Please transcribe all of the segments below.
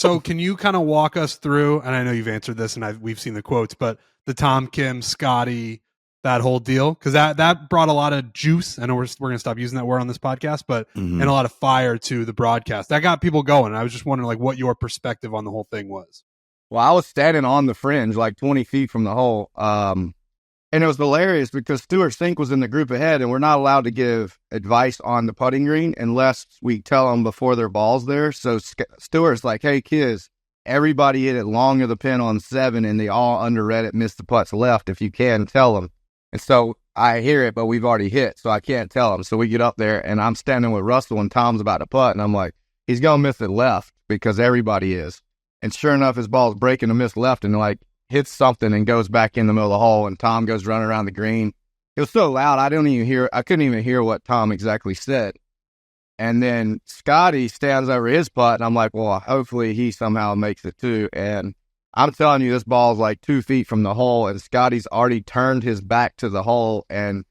So can you kind of walk us through, and I know you've answered this and we've seen the quotes, but the Tom Kim, Scotty, that whole deal? Because that brought a lot of juice. I know we're going to stop using that word on this podcast, but and a lot of fire to the broadcast. That got people going. I was just wondering like what your perspective on the whole thing was. Well, I was standing on the fringe, like 20 feet from the hole. And it was hilarious because Stuart Sink was in the group ahead, and we're not allowed to give advice on the putting green unless we tell them before their ball's there. So Stuart's like, hey, kids, everybody hit it long of the pin on 7, and they all underread it, missed the putts left. If you can, tell them. And so I hear it, but we've already hit, so I can't tell them. So we get up there, and I'm standing with Russell, and Tom's about to putt, and I'm like, he's going to miss it left because everybody is. And sure enough, his ball's breaking to miss left, and like, hits something and goes back in the middle of the hole, and Tom goes running around the green. It was so loud, I couldn't even hear what Tom exactly said. And then Scotty stands over his putt, and I'm like, well, hopefully he somehow makes it too. And I'm telling you, this ball's like 2 feet from the hole, and Scotty's already turned his back to the hole and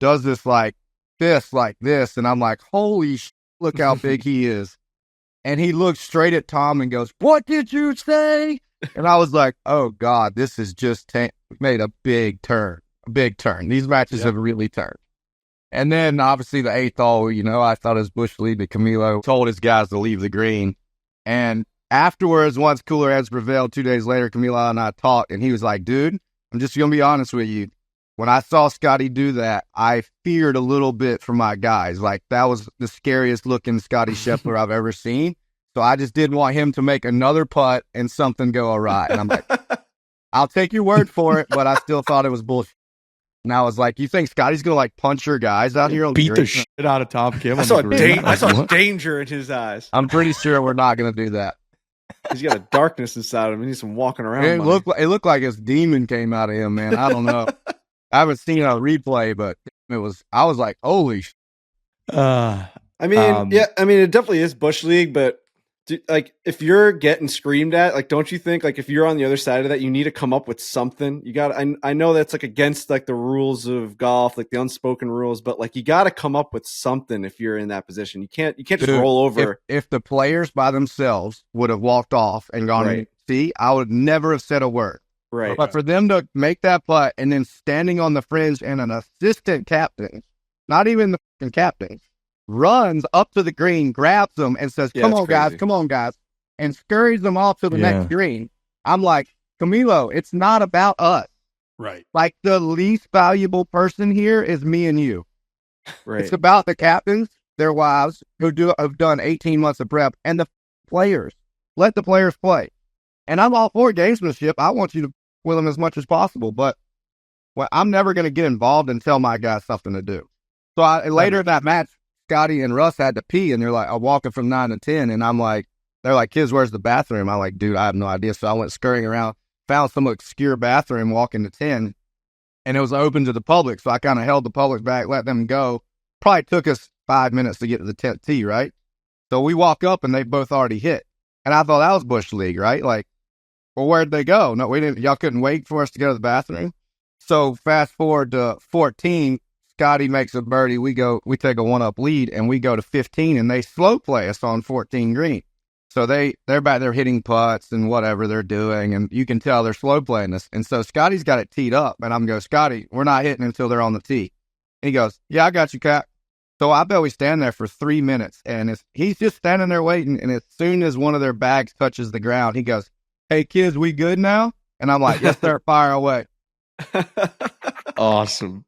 does this like this, and I'm like, holy look how big he is. And he looks straight at Tom and goes, what did you say? And I was like, oh, God, this has just made a big turn. These matches have really turned. And then, obviously, the 8th hole, I thought it was Bush League, but Camilo told his guys to leave the green. And afterwards, once cooler heads prevailed, 2 days later, Camilo and I talked, and he was like, dude, I'm just going to be honest with you. When I saw Scotty do that, I feared a little bit for my guys. Like, that was the scariest looking Scotty Scheffler I've ever seen. So I just didn't want him to make another putt and something go awry. And I'm like, I'll take your word for it, but I still thought it was bullshit. And I was like, you think Scotty's going to like punch your guys out here? Beat the shit out of Tom Kim. I saw danger in his eyes. I'm pretty sure we're not going to do that. He's got a darkness inside of him. He needs some walking around. It looked like his demon came out of him, man. I don't know. I haven't seen a replay, but I was like, holy shit. I mean, it definitely is Bush League, but like if you're getting screamed at, like, don't you think like if you're on the other side of that, you need to come up with something? You got, I know that's like against like the rules of golf, like the unspoken rules, but like you got to come up with something if you're in that position. You can't just roll over. If the players by themselves would have walked off and gone and see, I would never have said a word. Right. But for them to make that putt and then standing on the fringe and an assistant captain, not even the fucking captain, runs up to the green, grabs them, and says, come on, guys, and scurries them off to the next green. I'm like, Camilo, it's not about us. Right. Like, the least valuable person here is me and you. Right. It's about the captains, their wives, who have done 18 months of prep, and the players. Let the players play. And I'm all for gamesmanship. I want you to with them as much as possible, but I'm never going to get involved and tell my guys something to do. So later in that match, Scotty and Russ had to pee, and they're like, I'm walking from 9 to 10, and they're like, kids, where's the bathroom? I'm like, dude, I have no idea. So I went scurrying around, found some obscure bathroom, walking to 10, and it was open to the public. So I kind of held the public back, let them go. Probably took us 5 minutes to get to the 10th tee, right? So we walk up, and they both already hit. And I thought that was Bush League, right? Like, well, where'd they go? No, we didn't. Y'all couldn't wait for us to go to the bathroom. So fast forward to 14, Scotty makes a birdie. We take a 1-up lead, and we go to 15, and they slow play us on 14 green. So they're back there hitting putts and whatever they're doing, and you can tell they're slow playing us. And so Scotty's got it teed up, and I'm going, Scotty, we're not hitting until they're on the tee. And he goes, yeah, I got you, Cap. So I bet we stand there for 3 minutes, and he's just standing there waiting, and as soon as one of their bags touches the ground, he goes, hey, kids, we good now? And I'm like, yes, sir, fire away. Awesome.